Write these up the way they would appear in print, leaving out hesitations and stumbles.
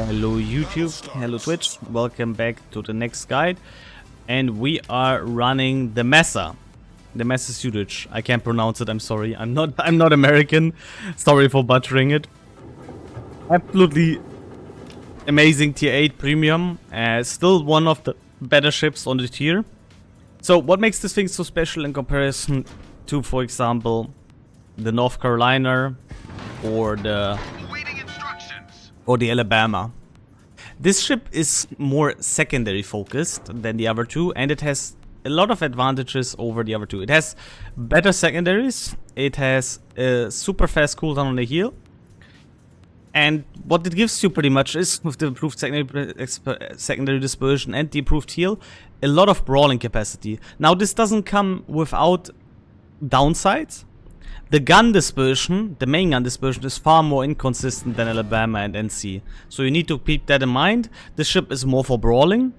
Hello YouTube, hello Twitch, welcome back to the next guide. And we are running the Mesa. The Mesa Sudage. I can't pronounce it, I'm sorry. I'm not American. Sorry for butchering it. Absolutely amazing tier 8 premium. Still one of the better ships on the tier. So what makes this thing so special in comparison to, for example, the North Carolina or the Alabama? This ship is more secondary focused than the other two, and it has a lot of advantages over the other two. It has better secondaries, it has a super fast cooldown on the heal, and what it gives you pretty much is, with the improved secondary dispersion and the improved heal, a lot of brawling capacity. Now this doesn't come without downsides. The gun dispersion, the main gun dispersion, is far more inconsistent than Alabama and NC. So you need to keep that in mind. This ship is more for brawling,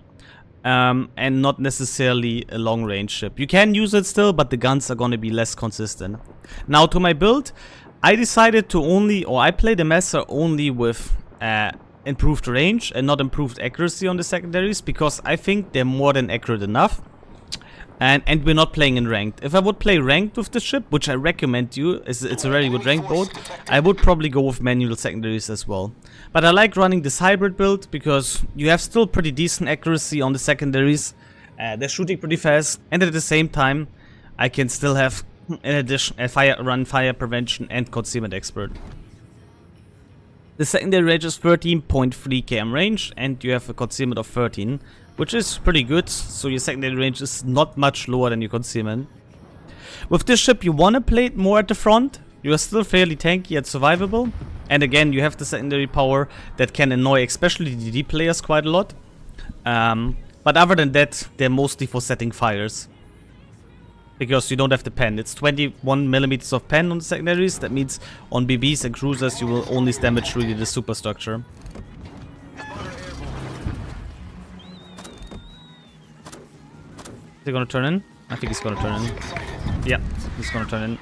and not necessarily a long range ship. You can use it still, but the guns are going to be less consistent. Now to my build, I decided to I play the Mesa only with improved range and not improved accuracy on the secondaries, because I think they're more than accurate enough. And we're not playing in ranked. If I would play ranked with the ship, which I recommend you, it's a very good ranked boat, I would probably go with manual secondaries as well. But I like running this hybrid build because you have still pretty decent accuracy on the secondaries. They're shooting pretty fast, and at the same time, I can still have, in addition, a fire prevention and concealment expert. The secondary range is 13.3 km range, and you have a concealment of 13. Which is pretty good, so your secondary range is not much lower than your concealment. With this ship, you want to play it more at the front. You are still fairly tanky and survivable. And again, you have the secondary power that can annoy especially the DD players quite a lot. But other than that, they're mostly for setting fires. Because you don't have the pen. It's 21 millimeters of pen on the secondaries. That means on BBs and cruisers, you will only damage really the superstructure. Is he gonna turn in? I think he's gonna turn in. Yeah, he's gonna turn in.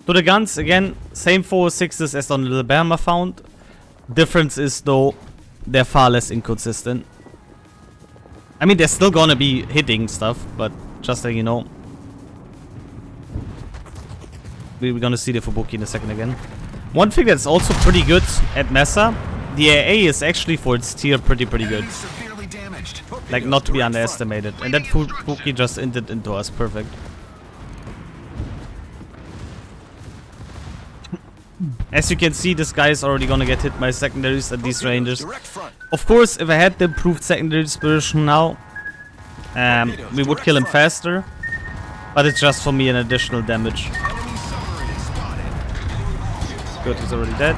To the guns, again, same 406s as on the Alabama found. Difference is, though, they're far less inconsistent. I mean, they're still gonna be hitting stuff, but just so you know. We're gonna see the Fubuki in a second again. One thing that's also pretty good at Mesa, the AA is actually for its tier pretty good. Like, not to be underestimated. And that Fubuki just inted into us. Perfect. As you can see, this guy is already gonna get hit by secondaries at these ranges. Of course, if I had the improved secondary dispersion now, we would kill him faster. But it's just for me an additional damage. Good, he's already dead.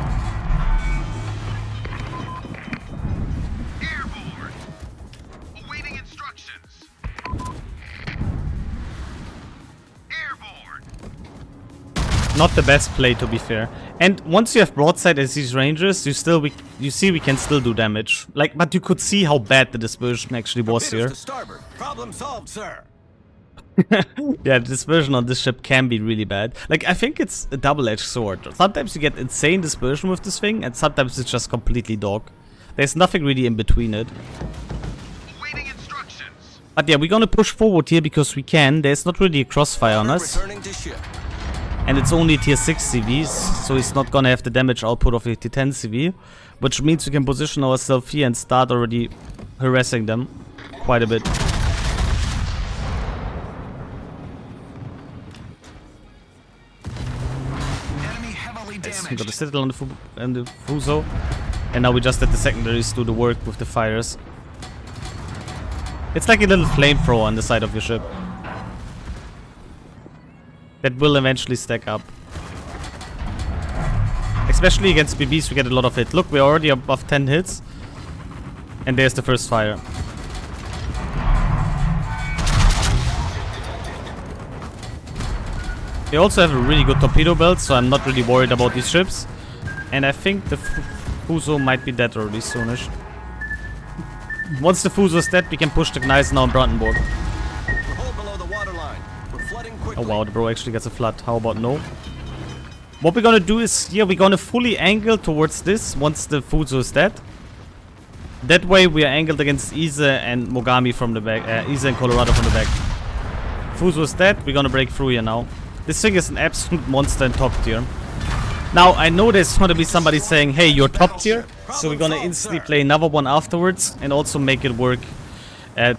Not the best play, to be fair. And once you have broadside at these ranges, you see we can still do damage. Like, but you could see how bad the dispersion actually was here. Problem solved, sir. Yeah, the dispersion on this ship can be really bad. Like, I think it's a double-edged sword. Sometimes you get insane dispersion with this thing, and sometimes it's just completely dog. There's nothing really in between it. But yeah, we're gonna push forward here because we can. There's not really a crossfire on us. And it's only tier 6 CVs, so he's not gonna have the damage output of a tier 10 CV. Which means we can position ourselves here and start already harassing them quite a bit. Yes, we got a citadel on the Fuso. And now we just let the secondaries do the work with the fires. It's like a little flamethrower on the side of your ship. That will eventually stack up. Especially against BBs, we get a lot of hit. Look, we're already above 10 hits. And there's the first fire. They also have a really good torpedo belt, so I'm not really worried about these ships. And I think the Fuso might be dead already soonish. Once the Fuso is dead, we can push the Gneisenau now on Brandenburg. We're below the water line. We're flooding quickly. Oh wow, the bro actually gets a flood. How about no? What we're gonna do is here we're gonna fully angle towards this once the Fuzo is dead. That way we are angled against Ise and Mogami from the back. Ise and Colorado from the back. Fuzo is dead. We're gonna break through here now. This thing is an absolute monster in top tier. Now I know there's gonna be somebody saying, hey, you're top tier. So we're gonna instantly play another one afterwards and also make it work.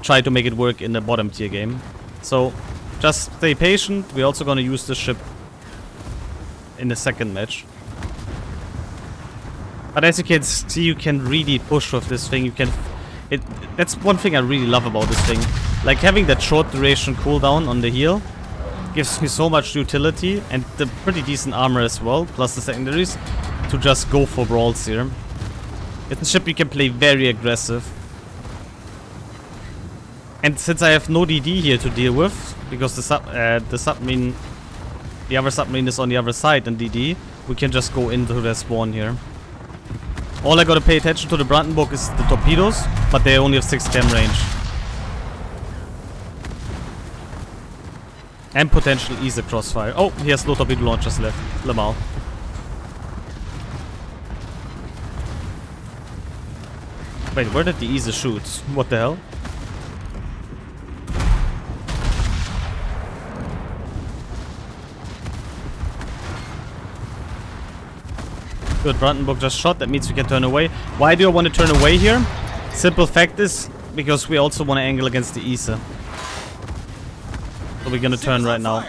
Try to make it work in the bottom tier game. So just stay patient. We're also gonna use this ship in the second match. But as you can see, you can really push with this thing. You can... That's one thing I really love about this thing. Like having that short duration cooldown on the heal gives me so much utility and the pretty decent armor as well, plus the secondaries, to just go for brawls here. It's a ship you can play very aggressive. And since I have no DD here to deal with, because the submarine, the other submarine is on the other side and DD, we can just go into their spawn here. All I gotta pay attention to the Brandenburg is the torpedoes, but they only have 6 cam range. And potential Ise crossfire. Oh, he has no torpedo launchers left. Lamau. Wait, where did the Ise shoot? What the hell? Good, Brandenburg just shot. That means we can turn away. Why do I want to turn away here? Simple fact is, because we also want to angle against the Ise. So we're gonna turn right now.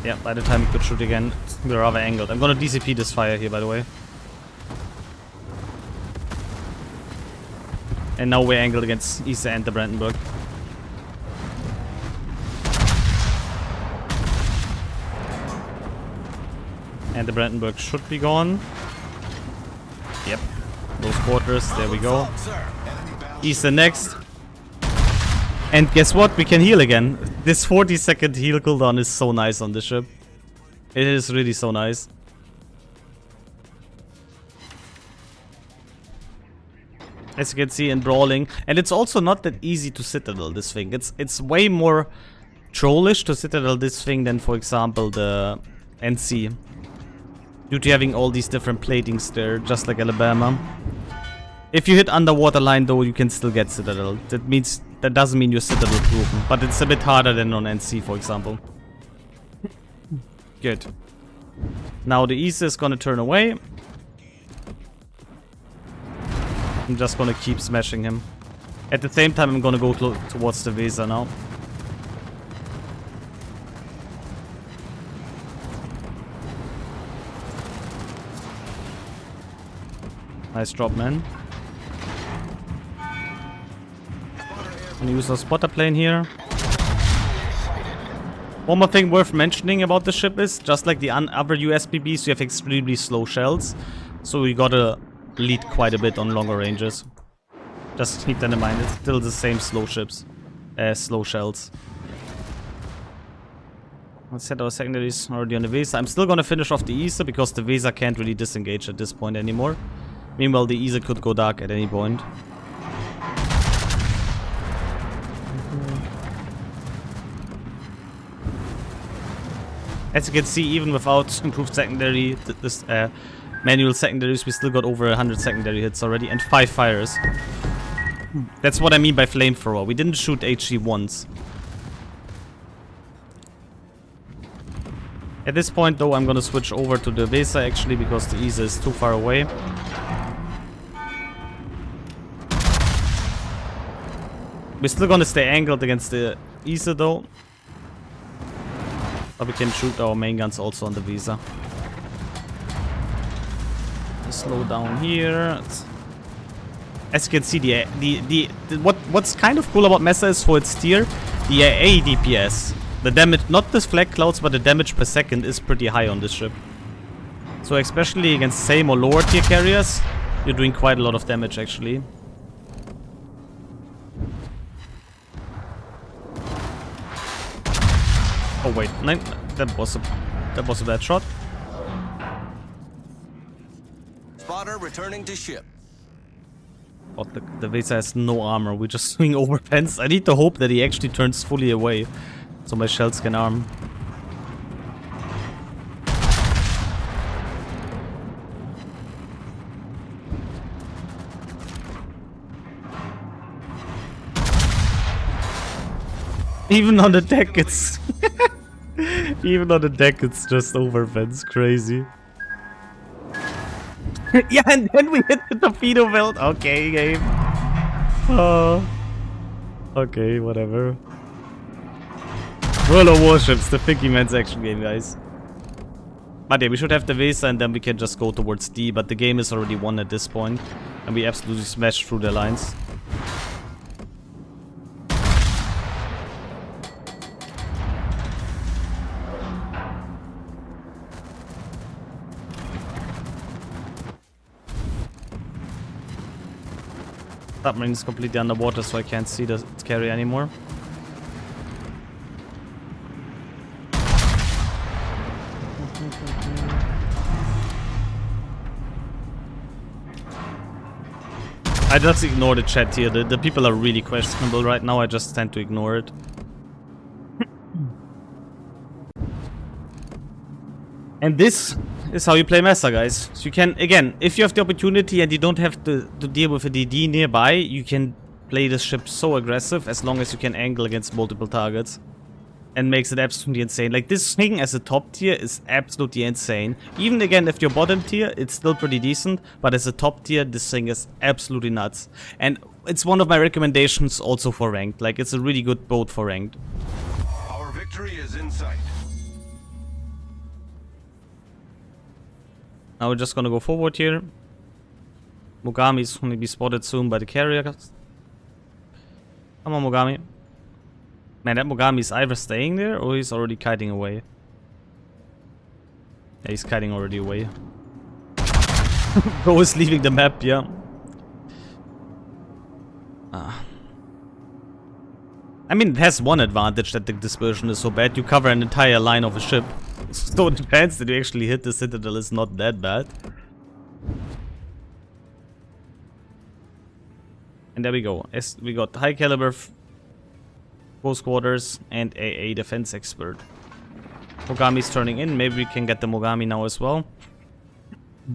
Yeah, by the time we could shoot again, we're rather angled. I'm gonna DCP this fire here, by the way. And now we're angled against Ise and the Brandenburg. And the Brandenburg should be gone. Yep. Those quarters, there we go. Ise next. And guess what? We can heal again. This 40-second heal cooldown is so nice on this ship. It is really so nice. As you can see in Brawling. And it's also not that easy to Citadel this thing. It's way more trollish to Citadel this thing than, for example, the NC. Due to having all these different platings there, just like Alabama. If you hit underwater line though, you can still get Citadel. That doesn't mean you're Citadel proven, but it's a bit harder than on NC, for example. Good. Now the Ise is gonna turn away. I'm just gonna keep smashing him. At the same time, I'm gonna go towards the Weser now. Nice drop, man. Gonna use our spotter plane here. One more thing worth mentioning about the ship is, just like the other USBBs, you have extremely slow shells. So you gotta lead quite a bit on longer ranges. Just keep that in mind, it's still the same slow ships. Slow shells. Let's set our secondaries already on the Weser. I'm still gonna finish off the Ise because the Weser can't really disengage at this point anymore. Meanwhile, the Ise could go dark at any point. As you can see, even without improved secondary, this manual secondaries, we still got over 100 secondary hits already and 5 fires. That's what I mean by flamethrower. We didn't shoot HE once. At this point though, I'm gonna switch over to the Weser actually because the Ise is too far away. We're still gonna stay angled against the Ise though. But we can shoot our main guns also on the Weser. Slow down here. As you can see, what's kind of cool about Mesa is for its tier, the AA DPS. The damage, not the flag clouds, but the damage per second is pretty high on this ship. So especially against same or lower tier carriers, you're doing quite a lot of damage actually. Oh wait, that was a that was a bad shot. Spotter returning to ship. But the Vesa has no armor. We just swing over fence. I need to hope that he actually turns fully away, so my shells can arm. Even on the deck, it's even on the deck, it's just over fence. Crazy. Yeah, and then we hit the torpedo belt. Okay, game. Okay, whatever. World of Warships, the Picky Man's action game, guys. But yeah, we should have the Vesa and then we can just go towards D. But the game is already won at this point, and we absolutely smashed through their lines. Submarine is completely underwater, so I can't see the carrier anymore. I just ignore the chat here. The people are really questionable right now. I just tend to ignore it. And this is how you play Mesa, guys. So you can, again, if you have the opportunity and you don't have to deal with a DD nearby, you can play this ship so aggressive as long as you can angle against multiple targets. And makes it absolutely insane. Like, this thing as a top tier is absolutely insane. Even again, if you're bottom tier, it's still pretty decent. But as a top tier, this thing is absolutely nuts. And it's one of my recommendations also for ranked. Like, it's a really good boat for ranked. Our victory is in sight. Now we're just gonna go forward here. Mogami is gonna be spotted soon by the carrier. Come on, Mogami. Man, that Mogami is either staying there or he's already kiting away. Yeah, he's kiting already away. Bro is leaving the map, yeah. I mean, it has one advantage that the dispersion is so bad. You cover an entire line of a ship. So the chance that you actually hit the citadel is not that bad. And there we go. As we got high caliber close quarters and a defense expert. Mogami's turning in. Maybe we can get the Mogami now as well.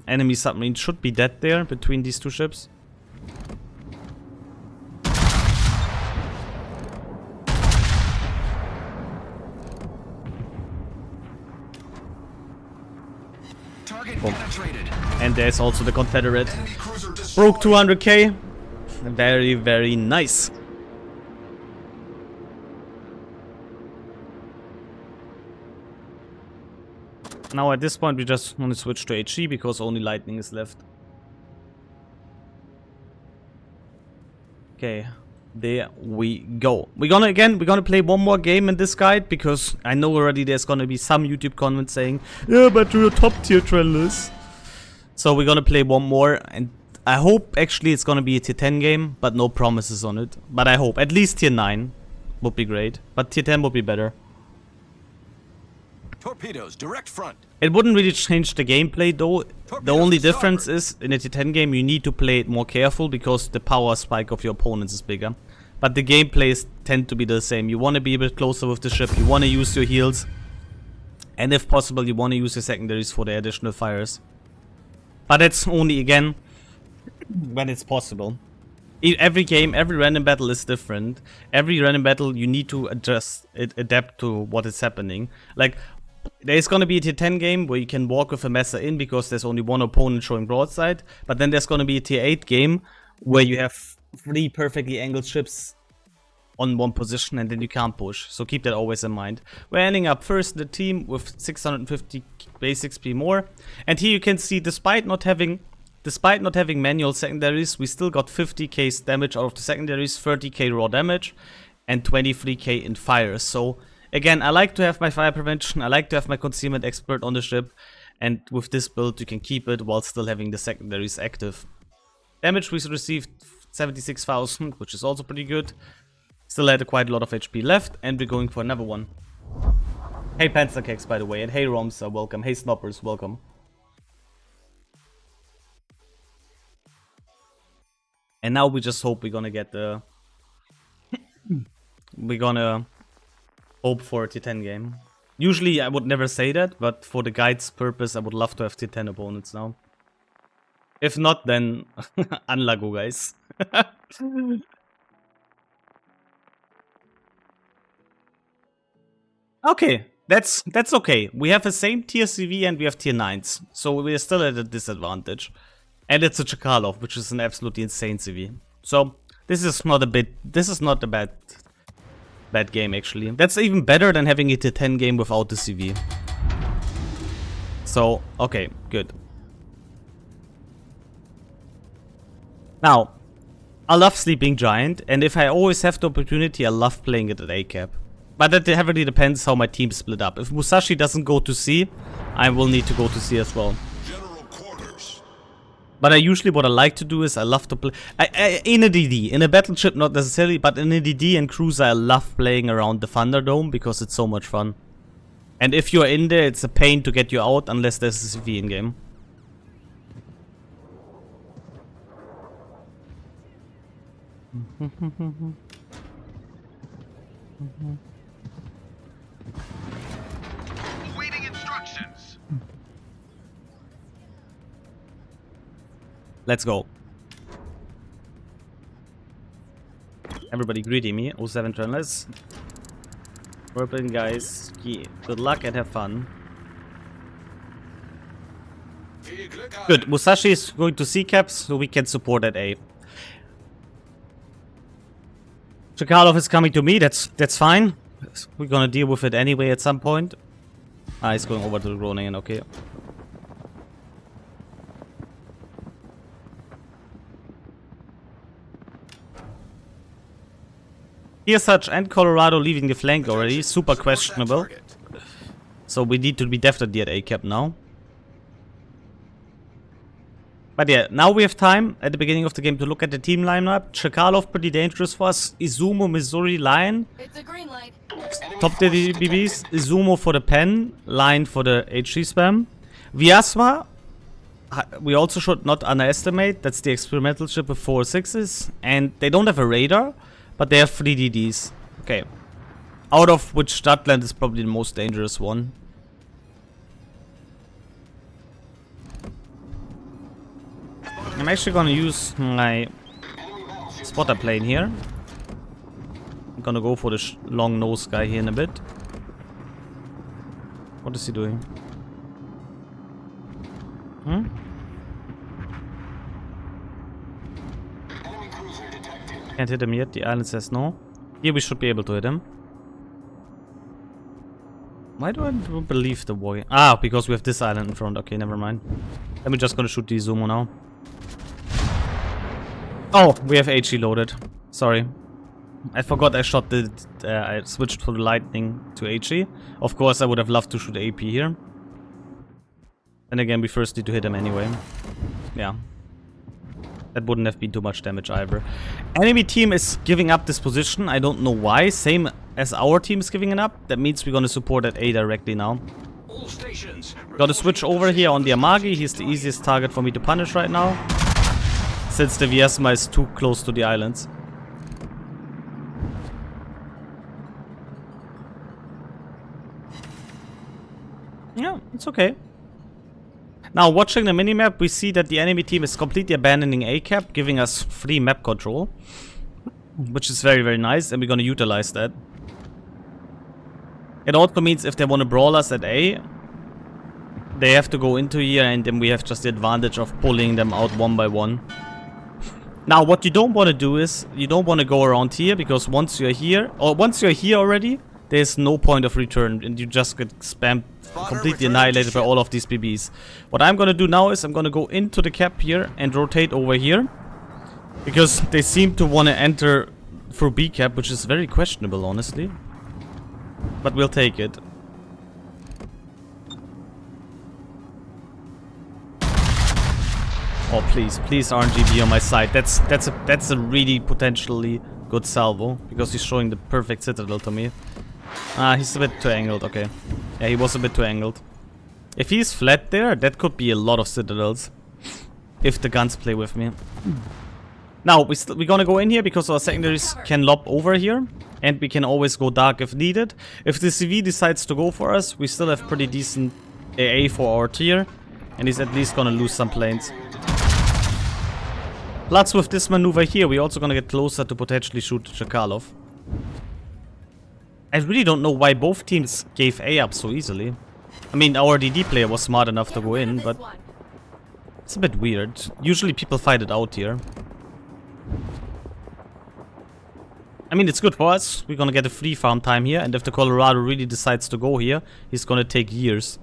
Enemy submarine should be dead there between these two ships. Boom. And there's also the Confederate. Broke 200k. Very, very nice. Now at this point we just want to switch to HE because only lightning is left. Okay, there we go. We're gonna play one more game in this guide because I know already there's gonna be some YouTube comments saying, yeah, but you're a top tier trendless. So we're gonna play one more, and I hope actually it's gonna be a tier 10 game, but no promises on it. But I hope at least tier 9 would be great, but tier 10 would be better. Torpedoes, direct front. It wouldn't really change the gameplay though. The only difference is in a tier 10 game you need to play it more careful because the power spike of your opponents is bigger. But the gameplays tend to be the same. You want to be a bit closer with the ship, you want to use your heals, and if possible you want to use your secondaries for the additional fires. But that's only, again, when it's possible. Every game, every random battle is different. Every random battle you need to adapt to what is happening. Like, there's gonna be a tier 10 game where you can walk with a Mesa in because there's only one opponent showing broadside. But then there's gonna be a tier 8 game where you have 3 perfectly angled ships on one position and then you can't push. So keep that always in mind. We're ending up first in the team with 650 base XP more. And here you can see, despite not having manual secondaries, we still got 50k damage out of the secondaries, 30k raw damage, and 23k in fire. So again, I like to have my fire prevention, I like to have my concealment expert on the ship, and with this build you can keep it while still having the secondaries active. Damage we received 76,000, which is also pretty good. Still had quite a lot of HP left, and we're going for another one. Hey Panzerkex, by the way, and hey Romsa, welcome. Hey Snoppers, welcome. And now we just hope we're gonna get the... we're gonna hope for a T10 game. Usually I would never say that, but for the guide's purpose, I would love to have T10 opponents now. If not, then unlago, guys. Okay, that's okay. We have the same tier CV and we have tier 9s, so we're still at a disadvantage. And it's a Chekalov, which is an absolutely insane CV. So this is not a bad game actually. That's even better than having a tier 10 game without the CV. So okay, good. Now, I love Sleeping Giant, and if I always have the opportunity, I love playing it at A cap. But that heavily depends how my team split up. If Musashi doesn't go to C, I will need to go to C as well. General quarters. But what I like to do is I love to play in a DD, in a battleship not necessarily, but in a DD and cruiser I love playing around the Thunderdome because it's so much fun. And if you're in there, it's a pain to get you out unless there's a CV in game. Awaiting instructions. Let's go. Everybody greeting me. 07 journalists. Purple guys. Good luck and have fun. Good. Musashi is going to C caps, so we can support at A. Chekalov is coming to me. That's fine. We're gonna deal with it anyway at some point. Ah, he's going over to the Groningen. Okay. Kearsarge and Colorado leaving the flank already. Super questionable. So we need to be definitely at A cap now. But yeah, now we have time at the beginning of the game to look at the team lineup. Chekalov pretty dangerous for us. Izumo, Missouri, Lion. It's a green light. Top the BBs. Izumo for the pen. Lion for the HG spam. Vyasma, we also should not underestimate. That's the experimental ship with 4 6s. And they don't have a radar, but they have 3 DDs. Okay. Out of which Stadtland is probably the most dangerous one. I'm actually gonna use my spotter plane here. I'm gonna go for the long nose guy here in a bit. What is he doing? Hmm? Can't hit him yet. The island says no. Here we should be able to hit him. Why do I believe the boy? Ah, because we have this island in front. Okay, never mind. Then we're just gonna shoot the Izumo now. Oh, we have HE loaded. Sorry. I forgot I shot the... I switched from the lightning to HE. Of course, I would have loved to shoot AP here. And again, we first need to hit him anyway. Yeah. That wouldn't have been too much damage either. Enemy team is giving up this position. I don't know why. Same as our team is giving it up. That means we're gonna support at A directly now. All stations. Gotta switch over here on the Amagi. He's the easiest target for me to punish right now, since the Vyasma is too close to the islands. Yeah, it's okay. Now, watching the minimap, we see that the enemy team is completely abandoning A cap, giving us free map control, which is very, very nice, and we're gonna utilize that. It also means if they want to brawl us at A, they have to go into here, and then we have just the advantage of pulling them out one by one. Now, what you don't want to do is, you don't want to go around here, because once you're here, or once you're here already, there's no point of return, and you just get spammed, completely annihilated by all of these BBs. What I'm gonna do now is I'm gonna go into the cap here and rotate over here, because they seem to want to enter through B cap, which is very questionable, honestly. But we'll take it. Oh, please, please RNG be on my side. That's a really potentially good salvo, because he's showing the perfect citadel to me. Ah, he's a bit too angled, okay. Yeah, he was a bit too angled. If he's flat there, that could be a lot of citadels. If the guns play with me. Now, we're gonna go in here because our secondaries can lob over here. And we can always go dark if needed. If the CV decides to go for us, we still have pretty decent AA for our tier. And he's at least gonna lose some planes. Plus, with this maneuver here, we're also gonna get closer to potentially shoot Chekalov. I really don't know why both teams gave A up so easily. I mean, our DD player was smart enough to go in, but it's a bit weird. Usually people fight it out here. I mean, it's good for us. We're gonna get a free farm time here, and if the Colorado really decides to go here, he's gonna take years.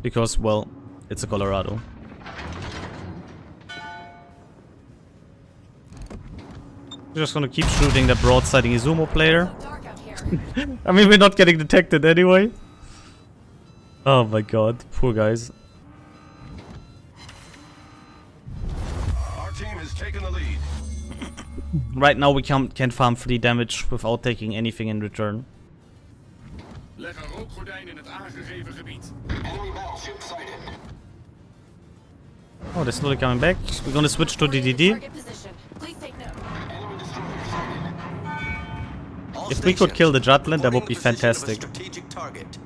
Because, well, it's a Colorado. We're just gonna keep shooting that broadsiding Izumo player. I mean, we're not getting detected anyway. Oh my god, poor guys. Our team has taken the lead. Right now we can farm free damage without taking anything in return. Leg een rookgordijn in het aangegeven gebied. Enemy battleship sighted. Oh, they're slowly coming back. We're gonna switch to DDD. Enemy destroyer sighted. If we could kill the Jutland, that would be fantastic. Strategic target.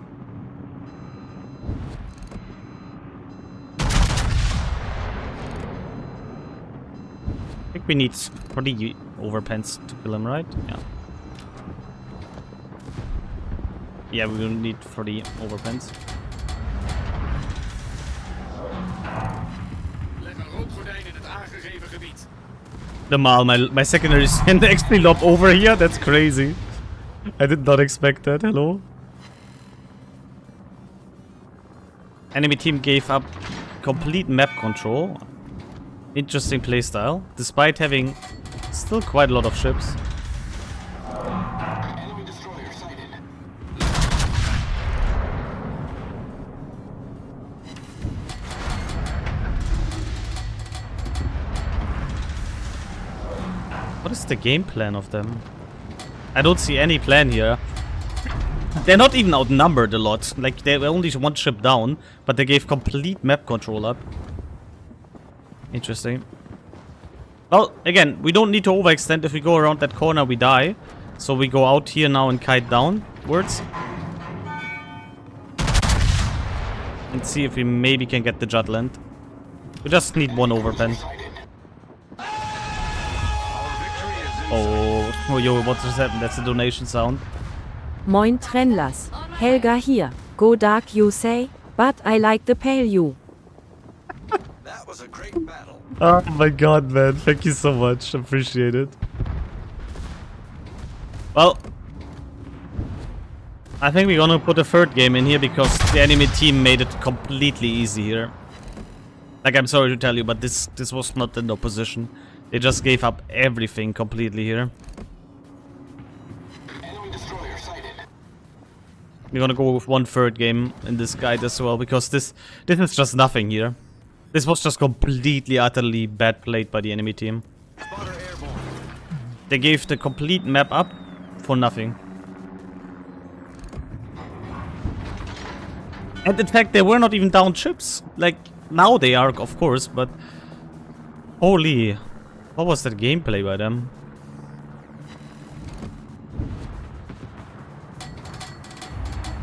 I think we need 40 overpens to kill him, right? Yeah. Yeah, we will need 40 overpens. Leg een rookgordijn in het aangegeven gebied. Normal, my secondaries can actually lob over here. That's crazy. I did not expect that. Hello. Enemy team gave up complete map control. Interesting playstyle, despite having still quite a lot of ships. Enemy destroyer sighted. What is the game plan of them? I don't see any plan here. They're not even outnumbered a lot. Like, they were only one ship down, but they gave complete map control up. Interesting. Well, again, we don't need to overextend. If we go around that corner, we die. So we go out here now and kite downwards. And see if we maybe can get the Jutland. We just need one overpen. Oh, yo, what just happened? That's a donation sound. Moin Trennlers. Helga here. Go dark you say, but I like the pale you. That was a great battle. Oh my god, man. Thank you so much. Appreciate it. Well, I think we're gonna put a third game in here because the enemy team made it completely easy here. Like, I'm sorry to tell you, but this was not in opposition. They just gave up everything completely here. Enemy destroyer sighted. We're gonna go with one third game in this guide as well because this is just nothing here. This was just completely, utterly bad played by the enemy team. Spotter airborne. They gave the complete map up for nothing. And in fact, they were not even down ships. Like, now they are, of course, but... Holy... What was that gameplay by them?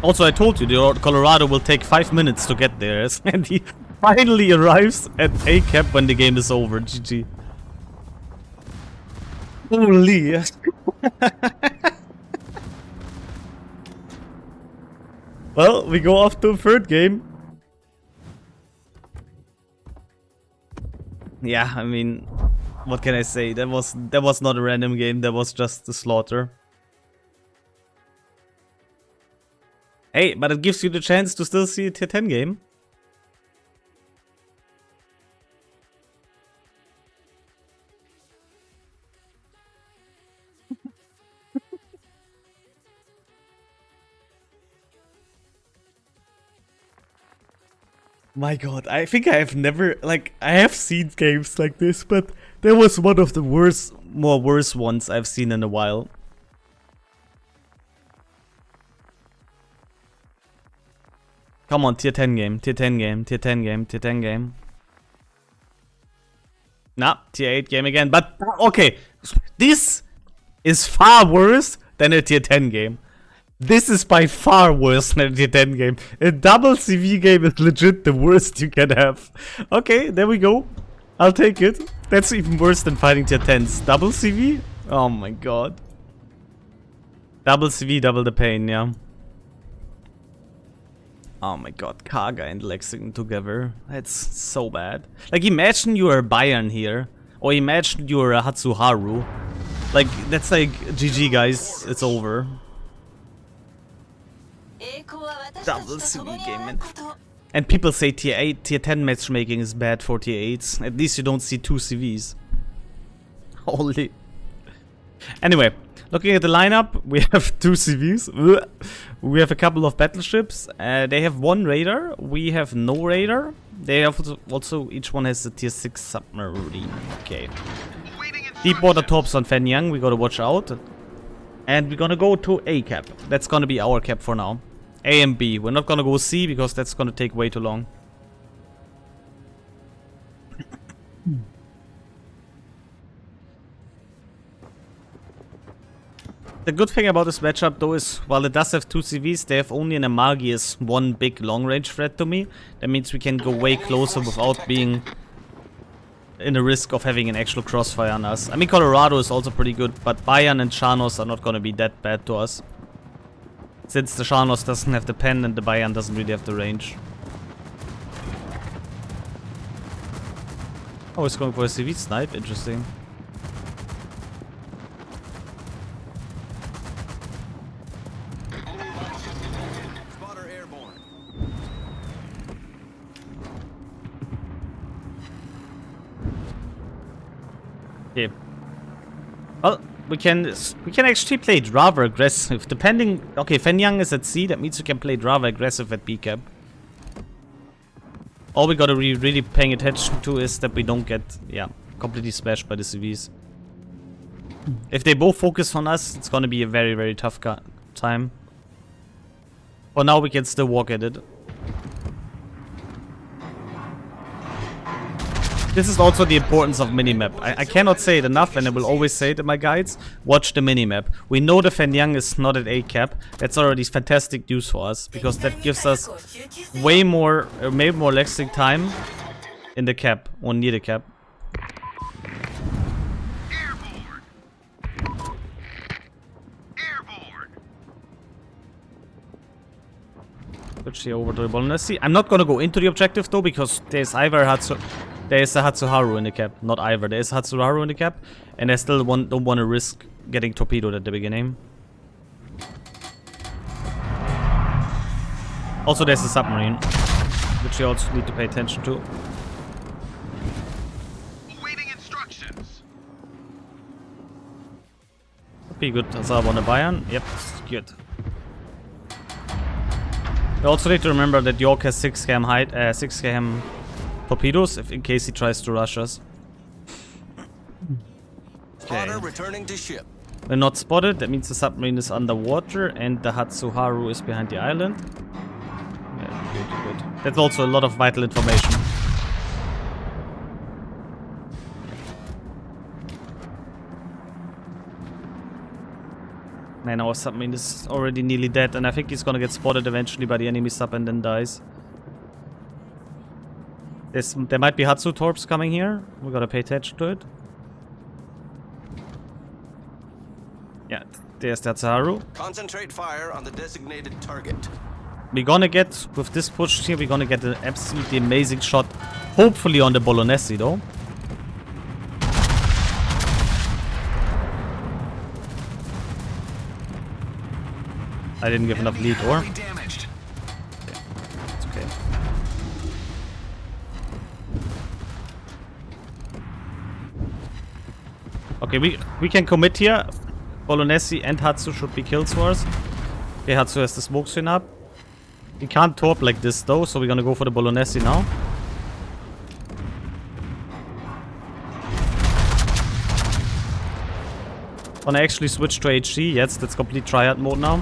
Also, I told you, the Colorado will take 5 minutes to get there. And he finally arrives at A cap when the game is over. GG. Holy... Well, we go off to a third game. Yeah, I mean, what can I say? That was not a random game. That was just the slaughter. Hey, but it gives you the chance to still see a tier 10 game. My god, I think I have never, like, I have seen games like this, but that was one of the worst ones I've seen in a while. Come on, tier 10 game, tier 10 game, tier 10 game, tier 10 game. Nah, tier 8 game again. But, okay. This is far worse than a tier 10 game. This is by far worse than a tier 10 game. A double CV game is legit the worst you can have. Okay, there we go. I'll take it. That's even worse than fighting tier 10s. Double CV? Oh my god. Double CV, double the pain, yeah. Oh my god, Kaga and Lexington together. That's so bad. Like, imagine you're a Bayern here. Or imagine you're a Hatsuharu. Like, that's like, GG guys, it's over. Double CV game, man. And people say tier 8, tier 10 matchmaking is bad for tier 8s. At least you don't see 2 CVs. Holy. Anyway, looking at the lineup, we have 2 CVs. We have a couple of battleships. They have 1 raider. We have no raider. They have also each one has a tier 6 submarine. Okay. Deep water torps on Fenyang. We gotta watch out. And we're gonna go to A cap. That's gonna be our cap for now. A and B. We're not gonna go C because that's gonna take way too long. The good thing about this matchup though is, while it does have 2 CVs, they have only an Amagi as 1 big long-range threat to me. That means we can go way closer without being in the risk of having an actual crossfire on us. I mean, Colorado is also pretty good, but Bayern and Shanos are not gonna be that bad to us. Since the Shanos doesn't have the pen and the Bayern doesn't really have the range. Oh, he's going for a CV snipe, interesting. Spotter airborne. Okay. Well, we can actually play it rather aggressive, depending. Okay, Fenyang is at C, that means we can play it rather aggressive at B cap. All we gotta be really paying attention to is that we don't get, yeah, completely smashed by the CVs. If they both focus on us, it's gonna be a very, very tough time. For now, we can still walk at it. This is also the importance of minimap. I cannot say it enough, and I will always say it in my guides. Watch the minimap. We know the Fenyang is not at A cap. That's already fantastic news for us, because that gives us way more, maybe more lasting time in the cap, or near the cap. Switch here over to the Bolognese. I'm not gonna go into the objective though, because there's either there is a Hatsuharu in the cap. Not either. There is a Hatsuharu in the cap. And I still don't want to risk getting torpedoed at the beginning. Also, there's a submarine, which you also need to pay attention to. Awaiting instructions. Be good. Azab on the Bayern. Yep, good. You also need to remember that York has 6 km height, 6 km torpedoes, in case he tries to rush us. Okay. Returning to ship. We're not spotted, that means the submarine is underwater and the Hatsuharu is behind the island. Yeah, good, good. That's also a lot of vital information. Man, our submarine is already nearly dead, and I think he's gonna get spotted eventually by the enemy sub and then dies. There might be Hatsu torps coming here. We gotta pay attention to it. Yeah, there's the Hatsuharu. Concentrate fire on the designated target. We're gonna get, with this push here, we're gonna get an absolutely amazing shot. Hopefully on the Bolognese though. I didn't give enough lead, or? Damaged. It's okay. Okay, we can commit here. Bolognese and Hatsu should be kills for us. Okay, Hatsu has the smoke screen up. We can't torp like this though, so we're gonna go for the Bolognese now. Wanna actually switch to HC? Yes, that's complete triad mode now.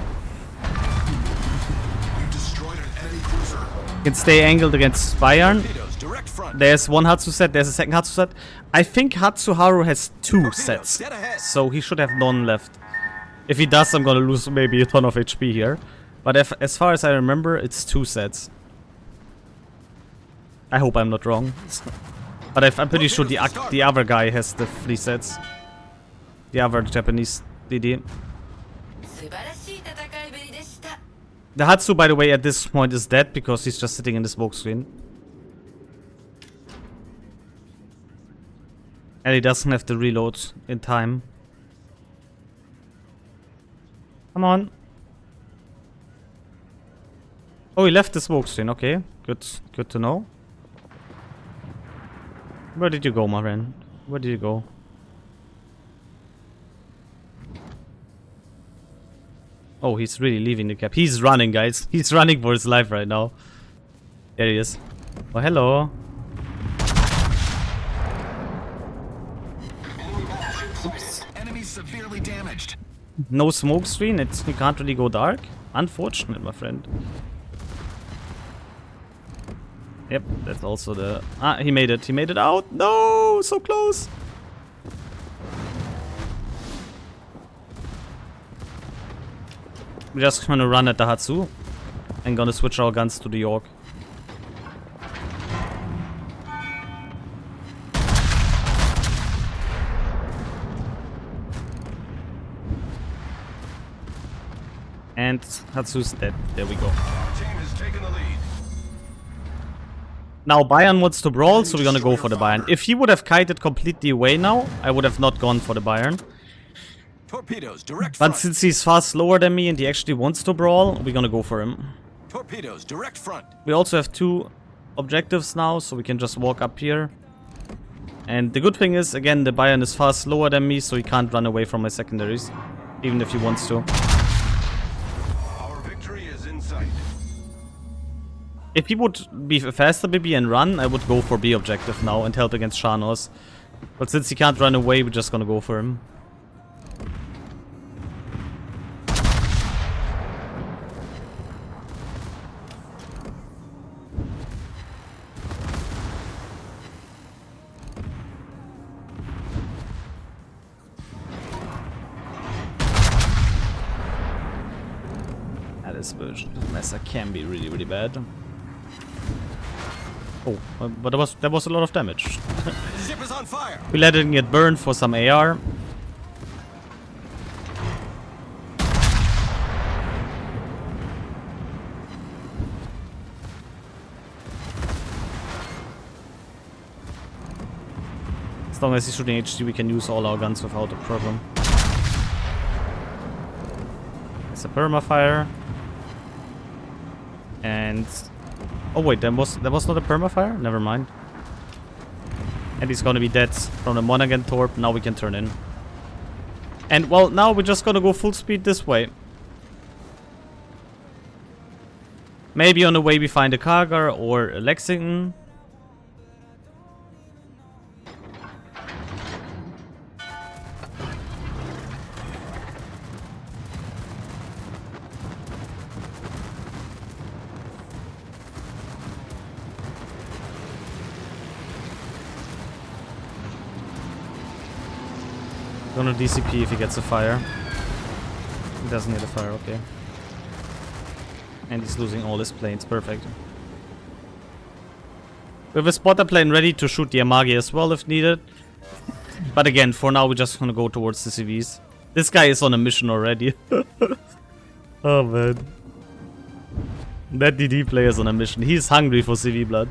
You destroyed an enemy cruiser. Can stay angled against Bayern. Torpedoes, direct front. There's one Hatsu set, there's a second Hatsu set. I think Hatsuharu has 2 sets. dead ahead. So he should have none left. If he does, I'm gonna lose maybe a ton of HP here. But as far as I remember, it's 2 sets. I hope I'm not wrong. But I'm pretty sure the other guy has the 3 sets. The other Japanese DD. 素晴らしい戦いぶりでした。 The Hatsu, by the way, at this point is dead because he's just sitting in the smoke screen. And he doesn't have to reload in time. Come on. Oh, he left the smoke screen. Okay, good to know. Where did you go, my friend? Where did you go? Oh, he's really leaving the cap. He's running, guys. He's running for his life right now. There he is. Oh, hello. Enemy severely damaged. No smoke screen. You can't really go dark. Unfortunate, my friend. Yep, that's also the... Ah, he made it. He made it out. No, so close. We're just gonna run at the Hatsu and gonna switch our guns to the York. And Hatsu's dead. There we go. Team has taken the lead. Now Bayern wants to brawl, so we're gonna go for the Bayern. If he would have kited completely away now, I would have not gone for the Bayern. Torpedoes, direct But front. since he's far slower than me and he actually wants to brawl, we're gonna go for him. Torpedoes, direct front. We also have 2 objectives now, so we can just walk up here. And the good thing is, again, the Bayern is far slower than me, so he can't run away from my secondaries, even if he wants to. Our victory is in sight. If he would be faster maybe and run, I would go for B objective now and help against Shanos. But since he can't run away, we're just gonna go for him. This version of Mesa can be really, really bad. Oh, but there was a lot of damage. Ship is on fire. We let it get burned for some AR. As long as he's shooting HD, we can use all our guns without a problem. It's a permafire. And oh wait, that was not a permafire? Never mind. And he's gonna be dead from the Monaghan Torp. Now we can turn in. And well, now we're just gonna go full speed this way. Maybe on the way we find a Kagar or a Lexington. Gonna DCP if he gets a fire. He doesn't get a fire, okay. And he's losing all his planes, perfect. We have a spotter plane ready to shoot the Amagi as well if needed. But again, for now we're just gonna go towards the CVs. This guy is on a mission already. Oh man. That DD player is on a mission. He's hungry for CV blood.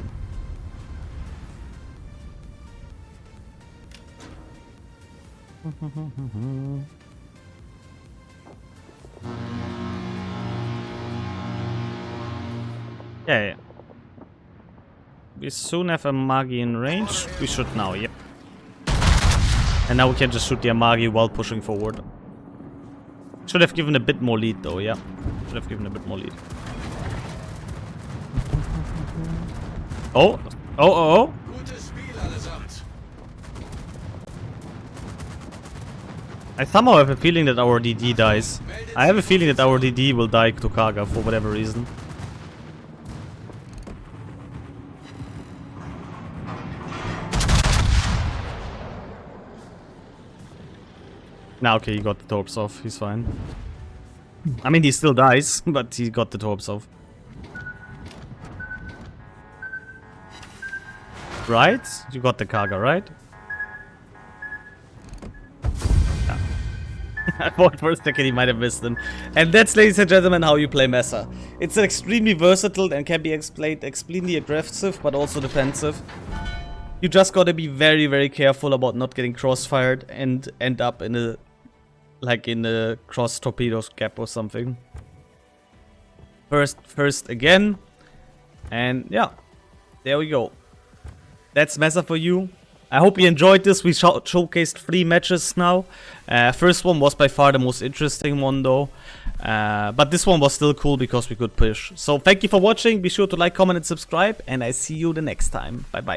Yeah. We soon have a Magi in range. We should now, yep. And now we can just shoot the Amagi while pushing forward. Should have given a bit more lead though, yeah. Should have given a bit more lead. Oh! Oh! Gutes Spiel allesamt. I somehow have a feeling that our DD dies. I have a feeling that our DD will die to Kaga for whatever reason. Now, okay, he got the torps off. He's fine. I mean, he still dies, but he got the torps off. Right? You got the Kaga, right? Yeah. I thought for a second he might have missed him. And that's, ladies and gentlemen, how you play Mesa. It's extremely versatile and can be played extremely aggressive, but also defensive. You just gotta be very, very careful about not getting crossfired and end up in a... like in a cross torpedoes gap or something. First again. And yeah. There we go. That's Mesa for you. I hope you enjoyed this. We showcased 3 matches now. First one was by far the most interesting one though. But this one was still cool because we could push. So thank you for watching. Be sure to like, comment and subscribe. And I see you the next time. Bye bye.